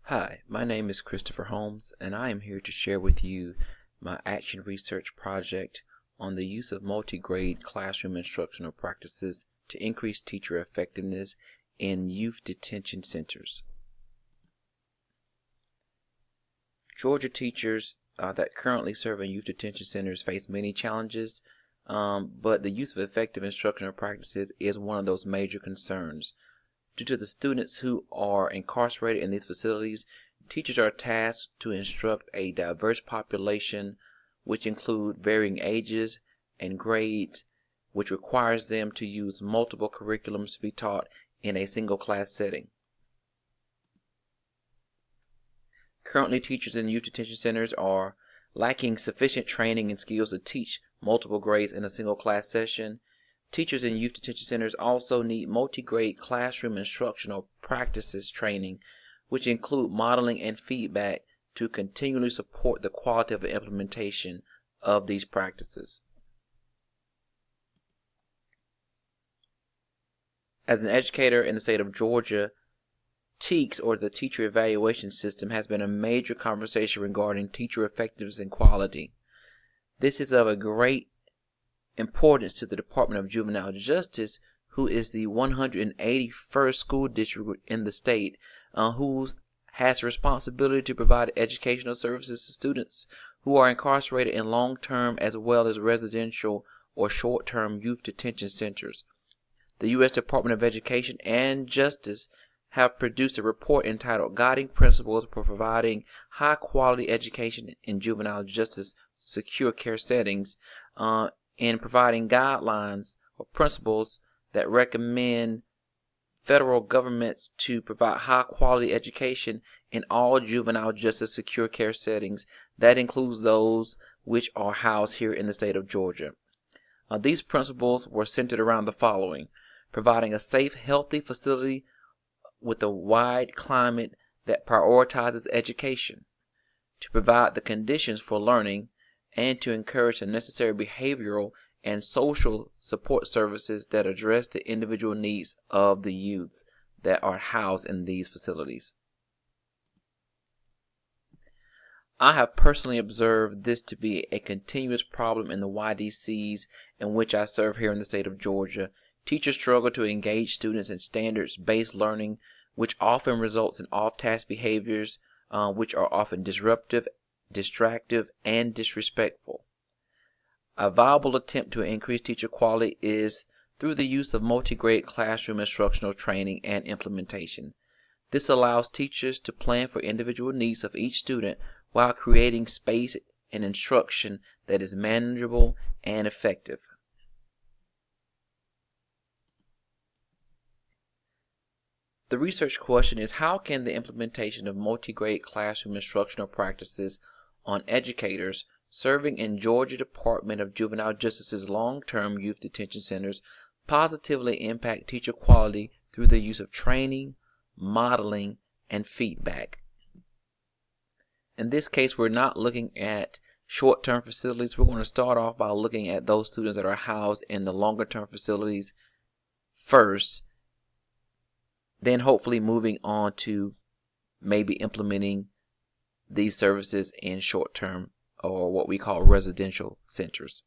Hi, my name is Christopher Holmes, and I am here to share with you my action research project on the use of multi-grade classroom instructional practices to increase teacher effectiveness in youth detention centers. Georgia teachers that currently serve in youth detention centers face many challenges, but the use of effective instructional practices is one of those major concerns. Due to the students who are incarcerated in these facilities, teachers are tasked to instruct a diverse population, which include varying ages and grades, which requires them to use multiple curriculums to be taught in a single class setting. Currently, teachers in youth detention centers are lacking sufficient training and skills to teach multiple grades in a single class session. Teachers in youth detention centers also need multi-grade classroom instructional practices training, which include modeling and feedback to continually support the quality of the implementation of these practices. As an educator in the state of Georgia, TEKS, or the Teacher Evaluation System, has been a major conversation regarding teacher effectiveness and quality. This is of a great importance to the Department of Juvenile Justice, who is the 181st school district in the state, who has the responsibility to provide educational services to students who are incarcerated in long-term as well as residential or short-term youth detention centers. The U.S. Department of Education and Justice have produced a report entitled Guiding Principles for Providing High-Quality Education in Juvenile Justice Secure Care Settings, in providing guidelines or principles that recommend federal governments to provide high-quality education in all juvenile justice secure care settings. That includes those which are housed here in the state of Georgia. These principles were centered around the following: providing a safe, healthy facility with a wide climate that prioritizes education, to provide the conditions for learning, and to encourage the necessary behavioral and social support services that address the individual needs of the youth that are housed in these facilities. I have personally observed this to be a continuous problem in the YDCs in which I serve here in the state of Georgia. Teachers struggle to engage students in standards-based learning, which often results in off-task behaviors, which are often disruptive, distractive, and disrespectful. A viable attempt to increase teacher quality is through the use of multi-grade classroom instructional training and implementation. This allows teachers to plan for individual needs of each student while creating space and instruction that is manageable and effective. The research question is, how can the implementation of multi-grade classroom instructional practices on educators serving in Georgia Department of Juvenile Justice's long-term youth detention centers positively impact teacher quality through the use of training, modeling, and feedback? In this case, we're not looking at short-term facilities. We're going to start off by looking at those students that are housed in the longer-term facilities first, then hopefully moving on to maybe implementing these services in short-term or what we call residential centers.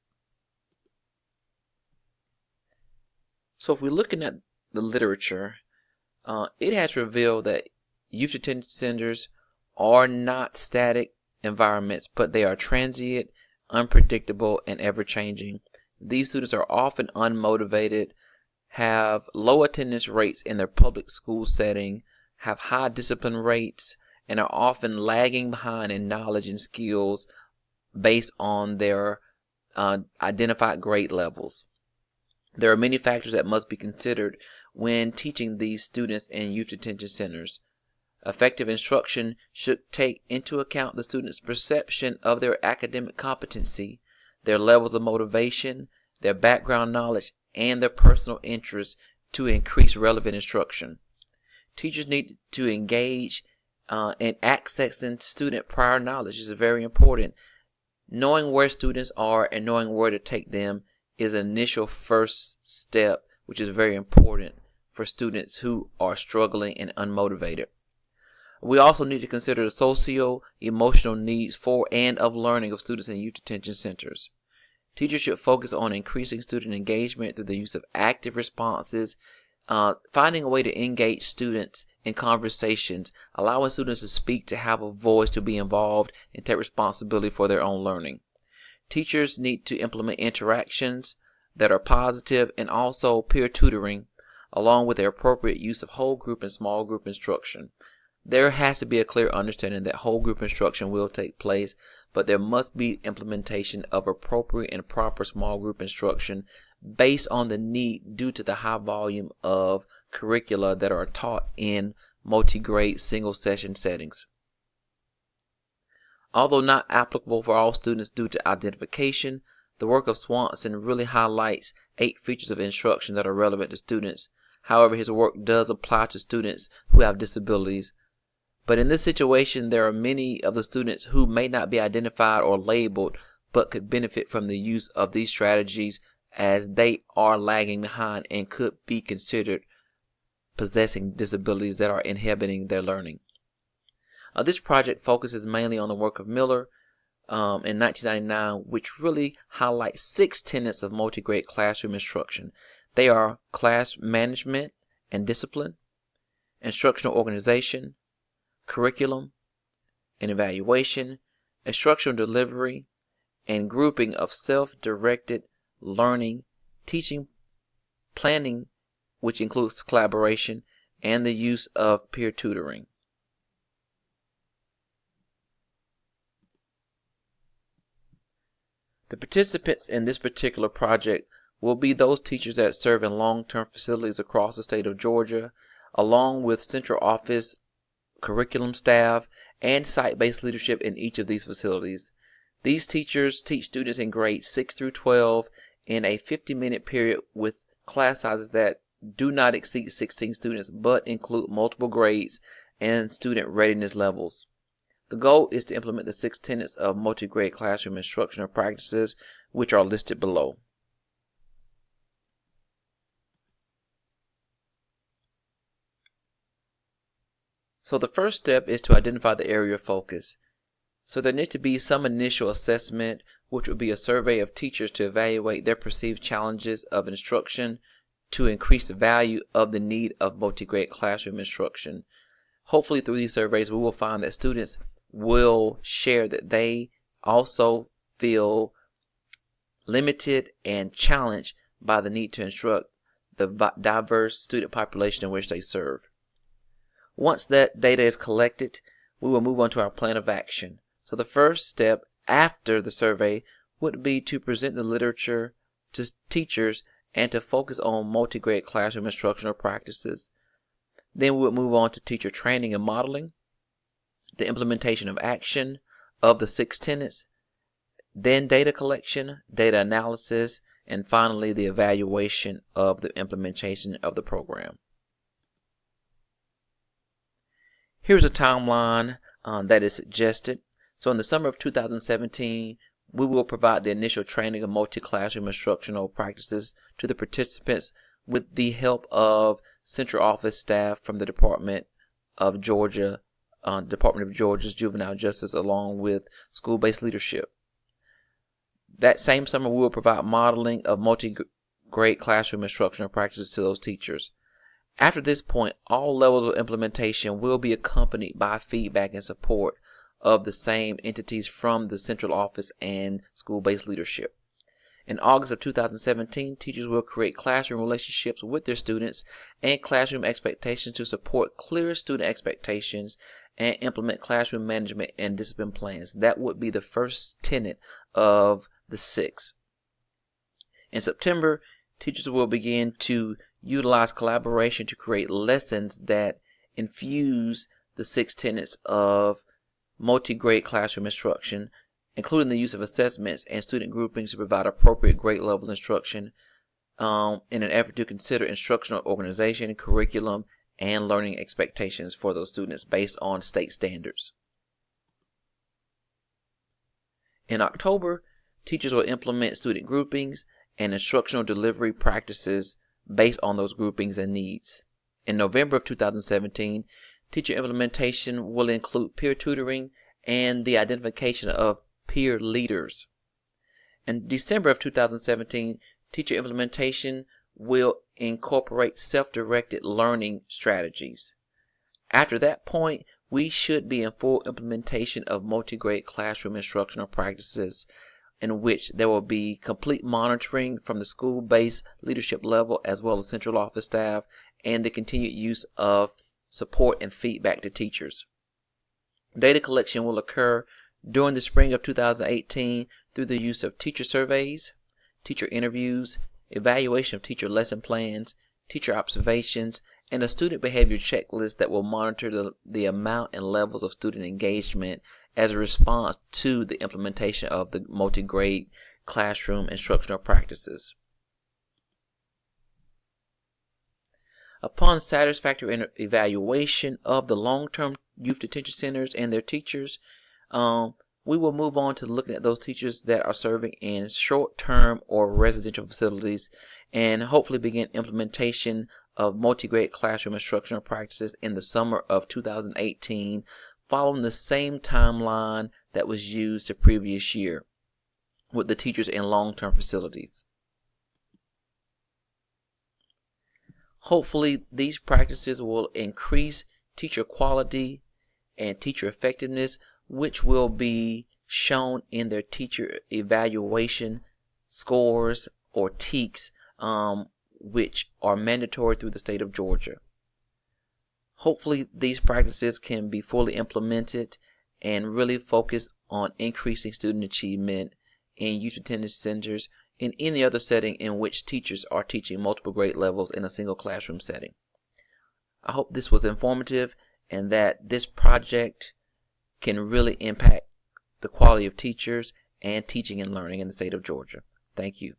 So if we're looking at the literature, it has revealed that youth detention centers are not static environments, but they are transient, unpredictable, and ever-changing. These students are often unmotivated, have low attendance rates in their public school setting, have high discipline rates, and are often lagging behind in knowledge and skills based on their identified grade levels. There are many factors that must be considered when teaching these students in youth detention centers. Effective instruction should take into account the student's perception of their academic competency, their levels of motivation, their background knowledge, and their personal interests to increase relevant instruction. Teachers need to engage in accessing student prior knowledge. This is very important. Knowing where students are and knowing where to take them is an initial first step, which is very important for students who are struggling and unmotivated. We also need to consider the socio-emotional needs for and of learning of students in youth detention centers. Teachers should focus on increasing student engagement through the use of active responses, finding a way to engage students in conversations, allowing students to speak, to have a voice, to be involved, and take responsibility for their own learning. Teachers need to implement interactions that are positive and also peer tutoring, along with the appropriate use of whole group and small group instruction. There has to be a clear understanding that whole group instruction will take place, but there must be implementation of appropriate and proper small group instruction based on the need due to the high volume of curricula that are taught in multi-grade single session settings. Although not applicable for all students due to identification, the work of Swanson really highlights 8 features of instruction that are relevant to students. However, his work does apply to students who have disabilities. But in this situation, there are many of the students who may not be identified or labeled, but could benefit from the use of these strategies as they are lagging behind and could be considered possessing disabilities that are inhibiting their learning. This project focuses mainly on the work of Miller in 1999, which really highlights 6 tenets of multi-grade classroom instruction. They are class management and discipline, instructional organization, curriculum and evaluation, instructional delivery, and grouping of self-directed learning, teaching, planning, which includes collaboration, and the use of peer tutoring. The participants in this particular project will be those teachers that serve in long-term facilities across the state of Georgia, along with central office, curriculum staff, and site-based leadership in each of these facilities. These teachers teach students in grades 6 through 12 in a 50-minute period with class sizes that do not exceed 16 students but include multiple grades and student readiness levels. The goal is to implement the 6 tenets of multi-grade classroom instructional practices, which are listed below. So the first step is to identify the area of focus. So there needs to be some initial assessment, which would be a survey of teachers to evaluate their perceived challenges of instruction to increase the value of the need of multi-grade classroom instruction. Hopefully through these surveys we will find that students will share that they also feel limited and challenged by the need to instruct the diverse student population in which they serve. Once that data is collected, we will move on to our plan of action. So the first step after the survey would be to present the literature to teachers and to focus on multi-grade classroom instructional practices. Then we would move on to teacher training and modeling, the implementation of action of the 6 tenets, then data collection, data analysis, and finally the evaluation of the implementation of the program. Here's a timeline that is suggested. So in the summer of 2017, we will provide the initial training of multi-classroom instructional practices to the participants with the help of central office staff from the Department of Georgia's Juvenile Justice, along with school-based leadership. That same summer, we will provide modeling of multi-grade classroom instructional practices to those teachers. After this point, all levels of implementation will be accompanied by feedback and support of the same entities from the central office and school-based leadership. In August of 2017, teachers will create classroom relationships with their students and classroom expectations to support clear student expectations and implement classroom management and discipline plans. That would be the first tenet of the 6. In September, teachers will begin to utilize collaboration to create lessons that infuse the 6 tenets of multi-grade classroom instruction, including the use of assessments and student groupings to provide appropriate grade level instruction in an effort to consider instructional organization, curriculum, and learning expectations for those students based on state standards. In October, teachers will implement student groupings and instructional delivery practices based on those groupings and needs. In November of 2017, Teacher implementation will include peer tutoring and the identification of peer leaders. In December of 2017, teacher implementation will incorporate self-directed learning strategies. After that point, we should be in full implementation of multi-grade classroom instructional practices, in which there will be complete monitoring from the school-based leadership level as well as central office staff, and the continued use of support and feedback to teachers. Data collection will occur during the spring of 2018 through the use of teacher surveys, teacher interviews, evaluation of teacher lesson plans, teacher observations, and a student behavior checklist that will monitor the amount and levels of student engagement as a response to the implementation of the multi-grade classroom instructional practices. Upon satisfactory evaluation of the long-term youth detention centers and their teachers, we will move on to looking at those teachers that are serving in short-term or residential facilities, and hopefully begin implementation of multi-grade classroom instructional practices in the summer of 2018, following the same timeline that was used the previous year with the teachers in long-term facilities. Hopefully, these practices will increase teacher quality and teacher effectiveness, which will be shown in their teacher evaluation scores, or TEKS, which are mandatory through the state of Georgia. Hopefully, these practices can be fully implemented and really focus on increasing student achievement in youth detention centers, in any other setting in which teachers are teaching multiple grade levels in a single classroom setting. I hope this was informative and that this project can really impact the quality of teachers and teaching and learning in the state of Georgia. Thank you.